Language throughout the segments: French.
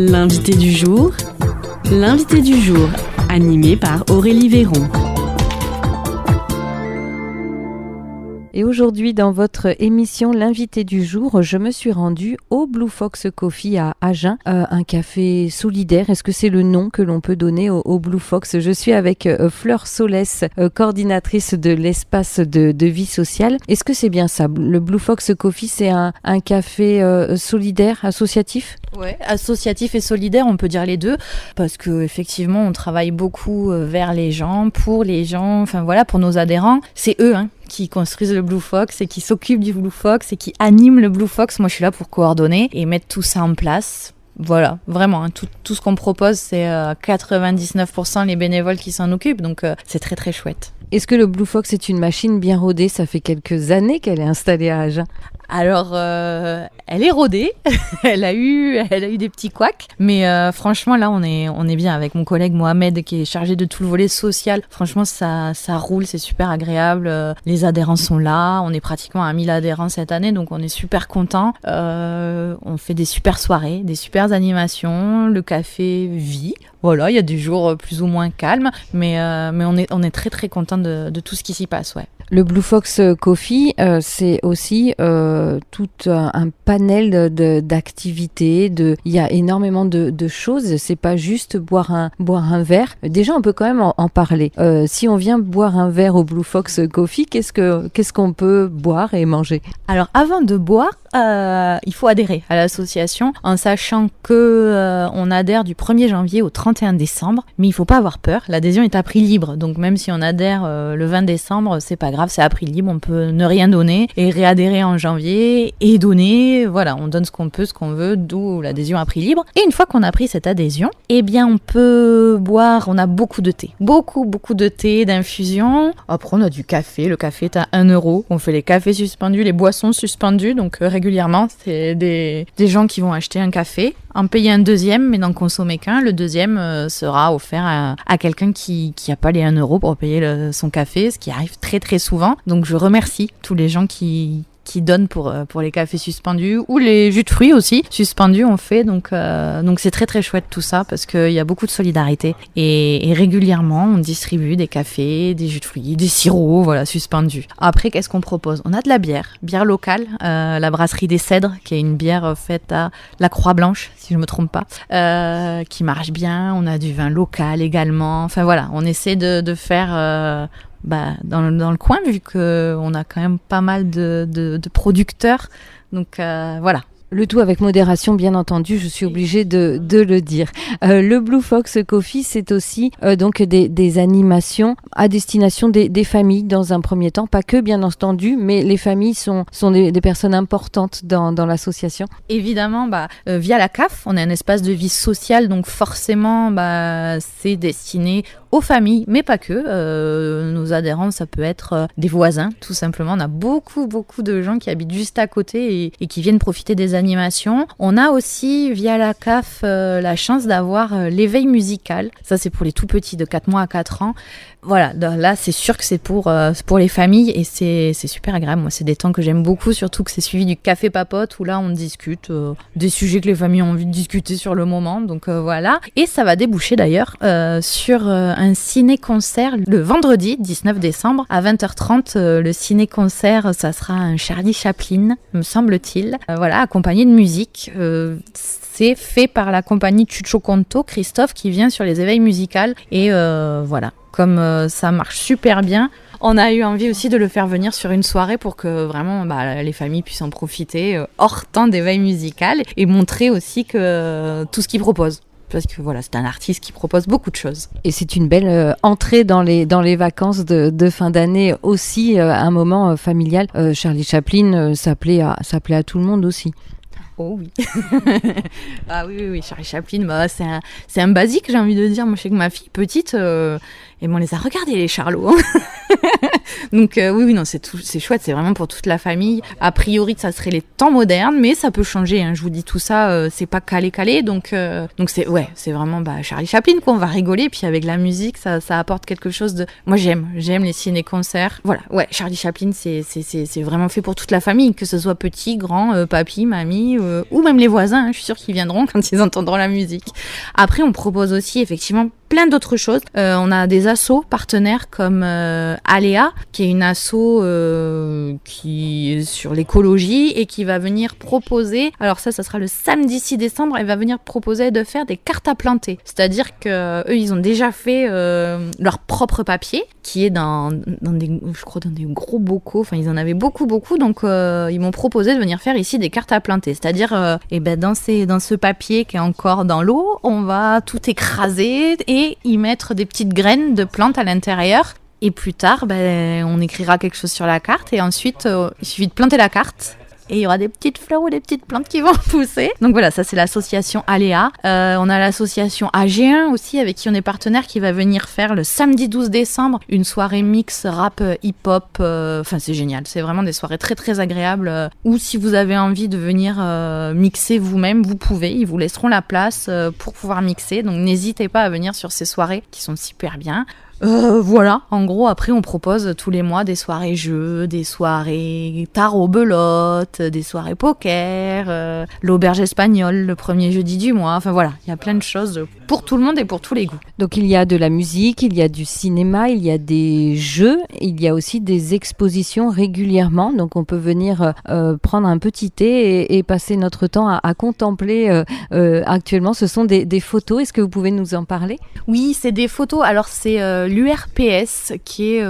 L'invité du jour, animé par Aurélie Véron. Et aujourd'hui, dans votre émission L'invité du jour, je me suis rendue au Blue Fox Coffee à Agen, un café solidaire. Est-ce que c'est le nom que l'on peut donner au Blue Fox ? Je suis avec Fleur Solès, coordinatrice de l'espace de vie sociale. Est-ce que c'est bien ça ? Le Blue Fox Coffee, c'est un café solidaire, associatif ? Ouais, associatif et solidaire, on peut dire les deux, parce que effectivement, on travaille beaucoup vers les gens, pour les gens, enfin voilà, pour nos adhérents. C'est eux, qui construisent le Blue Fox et qui s'occupent du Blue Fox et qui animent le Blue Fox. Moi, je suis là pour coordonner et mettre tout ça en place. Voilà, vraiment, tout ce qu'on propose, c'est 99% les bénévoles qui s'en occupent, donc c'est très très chouette. Est-ce que le Blue Fox est une machine bien rodée ? Ça fait quelques années qu'elle est installée à Agen. Alors, elle est rodée, elle a eu des petits couacs, mais franchement là on est bien avec mon collègue Mohamed qui est chargé de tout le volet social. Franchement ça roule, c'est super agréable, les adhérents sont là, on est pratiquement à 1000 adhérents cette année, donc on est super contents. On fait des super soirées, des super animations, le café vit. Voilà, il y a des jours plus ou moins calmes, mais on est très très contents de tout ce qui s'y passe, ouais. Le Blue Fox Coffee, c'est aussi tout un panel d'activités. Il y a énormément de choses. C'est pas juste boire un verre. Déjà, on peut quand même en parler. Si on vient boire un verre au Blue Fox Coffee, qu'est-ce qu'on peut boire et manger ? Alors, avant de boire, il faut adhérer à l'association, en sachant que on adhère du 1er janvier au 31 décembre. Mais il faut pas avoir peur. L'adhésion est à prix libre. Donc, même si on adhère le 20 décembre, c'est pas grave. C'est à prix libre, on peut ne rien donner et réadhérer en janvier et donner, voilà, on donne ce qu'on peut, ce qu'on veut, d'où l'adhésion à prix libre. Et une fois qu'on a pris cette adhésion, eh bien on peut boire, on a beaucoup de thé, beaucoup de thé, d'infusion. Après on a du café, le café est à 1 €, on fait les cafés suspendus, les boissons suspendues, donc régulièrement c'est des gens qui vont acheter un café, en payer un deuxième, mais n'en consommer qu'un. Le deuxième sera offert à quelqu'un qui n'a pas les 1 € pour payer son café, ce qui arrive très très souvent. Donc je remercie tous les gens qui donnent pour les cafés suspendus ou les jus de fruits aussi suspendus on fait, donc c'est très très chouette tout ça parce qu'il y a beaucoup de solidarité et régulièrement on distribue des cafés, des jus de fruits, des sirops, voilà, suspendus. Après, qu'est-ce qu'on propose ? On a de la bière locale, la brasserie des Cèdres, qui est une bière faite à la Croix-Blanche si je me trompe pas, qui marche bien. On a du vin local également, enfin voilà, on essaie de faire dans le coin, vu qu'on a quand même pas mal de producteurs. Donc voilà. Le tout avec modération, bien entendu, je suis obligée de le dire. Le Blue Fox Coffee, c'est aussi donc des animations à destination des familles dans un premier temps. Pas que, bien entendu, mais les familles sont des personnes importantes dans l'association. Évidemment, via la CAF, on est un espace de vie sociale, donc forcément, c'est destiné aux familles, mais pas que. Nos adhérents, ça peut être des voisins, tout simplement. On a beaucoup de gens qui habitent juste à côté et qui viennent profiter des animations. On a aussi, via la CAF, la chance d'avoir l'éveil musical. Ça, c'est pour les tout petits, de 4 mois à 4 ans. Voilà, là, c'est sûr que c'est pour les familles et c'est super agréable. Moi, c'est des temps que j'aime beaucoup, surtout que c'est suivi du café papote où là, on discute des sujets que les familles ont envie de discuter sur le moment. Donc voilà. Et ça va déboucher d'ailleurs sur un ciné-concert le vendredi 19 décembre à 20h30. Le ciné-concert, ça sera un Charlie Chaplin, me semble-t-il. Voilà, accompagné de musique. C'est fait par la compagnie Chucho Conto, Christophe, qui vient sur les éveils musicaux. Et voilà, comme ça marche super bien, on a eu envie aussi de le faire venir sur une soirée pour que vraiment les familles puissent en profiter hors temps d'éveil musical et montrer aussi que tout ce qu'il propose. Parce que voilà, c'est un artiste qui propose beaucoup de choses. Et c'est une belle entrée dans les vacances de fin d'année aussi, un moment familial. Charlie Chaplin, ça plaît à tout le monde aussi. Oh oui. Ah oui, Charlie Chaplin, c'est un basique, j'ai envie de dire. Moi, je sais que ma fille petite, et on les a regardés, les Charlots. Donc oui, non, c'est chouette, c'est vraiment pour toute la famille. A priori, ça serait les temps modernes, mais ça peut changer. Hein. Je vous dis tout ça, c'est pas calé. Donc c'est vraiment Charlie Chaplin, quoi. On va rigoler, puis avec la musique, ça apporte quelque chose de. Moi, j'aime les ciné-concerts. Voilà, ouais, Charlie Chaplin, c'est vraiment fait pour toute la famille, que ce soit petit, grand, papy, mamie, ou même les voisins. Hein. Je suis sûre qu'ils viendront quand ils entendront la musique. Après, on propose aussi effectivement plein d'autres choses. On a des assos partenaires comme Aléa, qui est une asso qui est sur l'écologie et qui va venir proposer, alors ça sera le samedi 6 décembre, elle va venir proposer de faire des cartes à planter. C'est-à-dire que eux, ils ont déjà fait leur propre papier, qui est dans des gros bocaux, enfin ils en avaient beaucoup, donc ils m'ont proposé de venir faire ici des cartes à planter. C'est-à-dire, dans ce papier qui est encore dans l'eau, on va tout écraser et y mettre des petites graines de plantes à l'intérieur. Et plus tard, on écrira quelque chose sur la carte et ensuite, il suffit de planter la carte. Et il y aura des petites fleurs ou des petites plantes qui vont pousser. Donc voilà, ça c'est l'association Aléa. On a l'association AG1 aussi, avec qui on est partenaire, qui va venir faire le samedi 12 décembre une soirée mix rap hip-hop. Enfin c'est génial, c'est vraiment des soirées très très agréables. Ou si vous avez envie de venir mixer vous-même, vous pouvez. Ils vous laisseront la place pour pouvoir mixer. Donc n'hésitez pas à venir sur ces soirées qui sont super bien. Voilà, en gros, après on propose tous les mois des soirées jeux, des soirées tarot-belote, des soirées poker, l'auberge espagnole le premier jeudi du mois, enfin voilà, il y a plein de choses pour tout le monde et pour tous les goûts. Donc il y a de la musique, il y a du cinéma, il y a des jeux, il y a aussi des expositions régulièrement, donc on peut venir prendre un petit thé et passer notre temps à contempler actuellement. Ce sont des photos, est-ce que vous pouvez nous en parler ? Oui, c'est des photos, alors c'est l'URPS, qui est,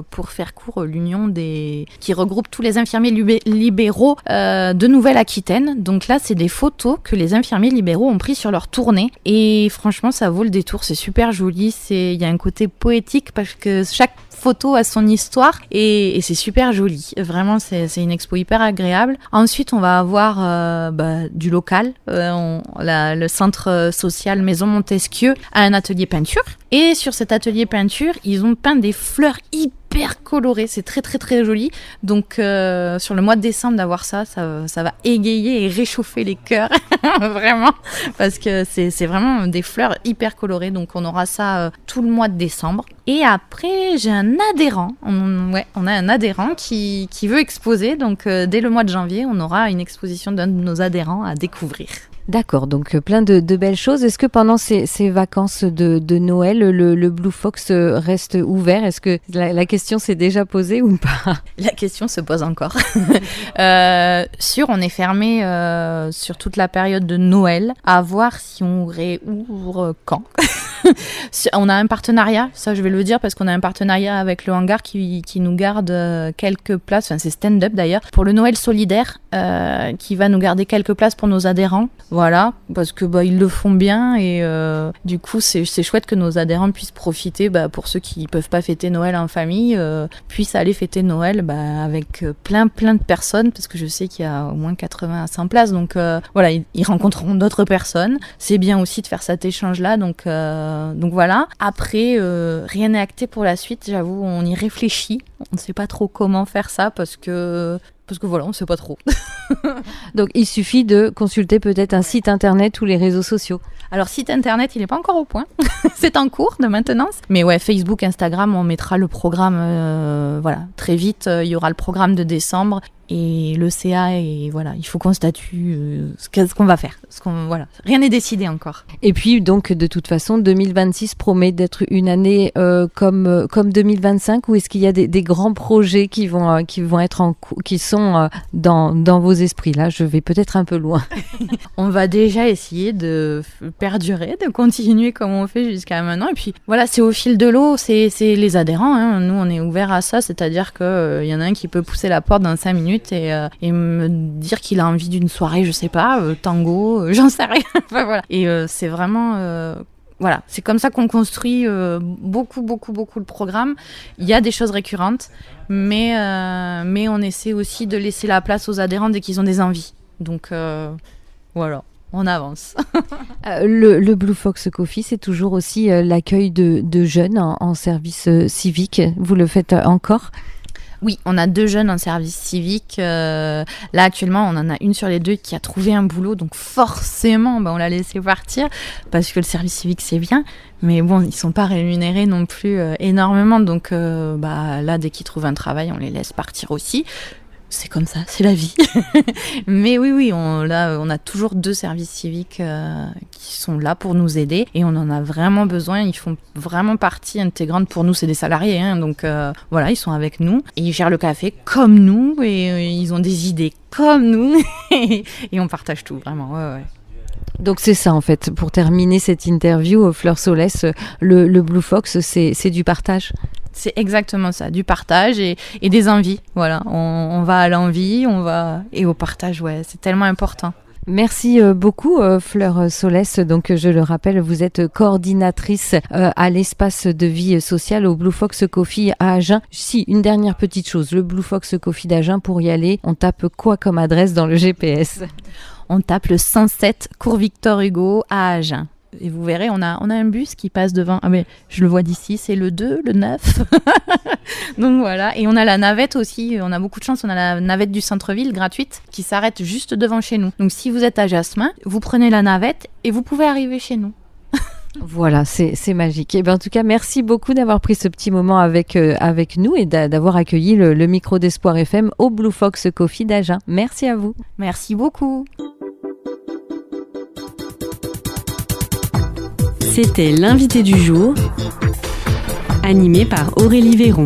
pour faire court, l'union qui regroupe tous les infirmiers libéraux de Nouvelle-Aquitaine. Donc là, c'est des photos que les infirmiers libéraux ont pris sur leur tournée. Et franchement, ça vaut le détour, c'est super joli. Il y a un côté poétique parce que chaque photo a son histoire et c'est super joli. Vraiment, c'est une expo hyper agréable. Ensuite, on va avoir du local. Le centre social Maison Montesquieu a un atelier peinture. Et sur cet atelier peinture, ils ont peint des fleurs hyper colorées. C'est très très très joli. Donc sur le mois de décembre, d'avoir ça va égayer et réchauffer les cœurs. Vraiment. Parce que c'est vraiment des fleurs hyper colorées. Donc on aura ça tout le mois de décembre. Et après, j'ai un adhérent. On a un adhérent qui veut exposer. Donc dès le mois de janvier, on aura une exposition d'un de nos adhérents à découvrir. D'accord, donc plein de belles choses. Est-ce que pendant ces vacances de Noël, le Blue Fox reste ouvert ? Est-ce que la question s'est déjà posée ou pas ? La question se pose encore. On est fermé sur toute la période de Noël, à voir si on réouvre quand. On a un partenariat, ça je vais le dire, parce qu'on a un partenariat avec le hangar qui nous garde quelques places, enfin c'est stand-up d'ailleurs, pour le Noël solidaire, qui va nous garder quelques places pour nos adhérents. Voilà, parce que ils le font bien et du coup c'est chouette que nos adhérents puissent profiter, pour ceux qui peuvent pas fêter Noël en famille, puissent aller fêter Noël avec plein de personnes, parce que je sais qu'il y a au moins 80 à 100 places, donc voilà, ils rencontreront d'autres personnes. C'est bien aussi de faire cet échange-là, donc voilà. Après, rien n'est acté pour la suite, j'avoue, on y réfléchit. On ne sait pas trop comment faire ça parce que voilà, on ne sait pas trop. Donc il suffit de consulter peut-être un site internet ou les réseaux sociaux. Alors site internet, il n'est pas encore au point. C'est en cours de maintenance. Mais ouais, Facebook, Instagram, on mettra le programme, très vite. Il y aura le programme de décembre et le CA, et voilà, il faut qu'on statue ce qu'on va faire. Rien n'est décidé encore. Et puis donc de toute façon, 2026 promet d'être une année comme 2025, ou est-ce qu'il y a des grands projets qui vont être qui sont dans vos esprits? Là, je vais peut-être un peu loin. On va déjà essayer de perdurer, de continuer comme on fait jusqu'à maintenant. Et puis voilà, c'est au fil de l'eau, c'est les adhérents. Hein. Nous, on est ouverts à ça, c'est-à-dire qu'il y en a un qui peut pousser la porte dans 5 minutes et me dire qu'il a envie d'une soirée, je sais pas, tango, j'en sais rien. Enfin, voilà. Et c'est vraiment... Voilà, c'est comme ça qu'on construit beaucoup le programme. Il y a des choses récurrentes, mais on essaie aussi de laisser la place aux adhérents dès qu'ils ont des envies. Donc voilà. on avance. Le Blue Fox Coffee, c'est toujours aussi l'accueil de jeunes en service civique. Vous le faites encore ? Oui, on a 2 jeunes en service civique. Là, actuellement, on en a une sur les 2 qui a trouvé un boulot. Donc, forcément, on l'a laissé partir parce que le service civique, c'est bien. Mais bon, ils sont pas rémunérés non plus énormément. Donc, là, dès qu'ils trouvent un travail, on les laisse partir aussi. C'est comme ça, c'est la vie. Mais oui, on a toujours 2 services civiques qui sont là pour nous aider et on en a vraiment besoin. Ils font vraiment partie intégrante pour nous, c'est des salariés, donc ils sont avec nous et ils gèrent le café comme nous et ils ont des idées comme nous et on partage tout, vraiment. Ouais. Donc c'est ça en fait, pour terminer cette interview, Fleur Solès, le Blue Fox, c'est du partage. C'est exactement ça, du partage et des envies. Voilà, on va à l'envie, et au partage, c'est tellement important. Merci beaucoup Fleur Solès. Donc je le rappelle, vous êtes coordinatrice à l'espace de vie sociale au Blue Fox Coffee à Agen. Si, une dernière petite chose, le Blue Fox Coffee d'Agen, pour y aller, on tape quoi comme adresse dans le GPS ? On tape le 107 cours Victor Hugo à Agen. Et vous verrez, on a un bus qui passe devant. Ah mais je le vois d'ici, c'est le 2, le 9. Donc voilà, et on a la navette aussi, on a beaucoup de chance, on a la navette du centre-ville gratuite qui s'arrête juste devant chez nous. Donc si vous êtes à Jasmin, vous prenez la navette et vous pouvez arriver chez nous. Voilà, c'est magique. Et bien, en tout cas, merci beaucoup d'avoir pris ce petit moment avec nous et d'avoir accueilli le micro d'Espoir FM au Blue Fox Coffee d'Agen. Merci à vous. Merci beaucoup. C'était l'invité du jour, animé par Aurélie Véron.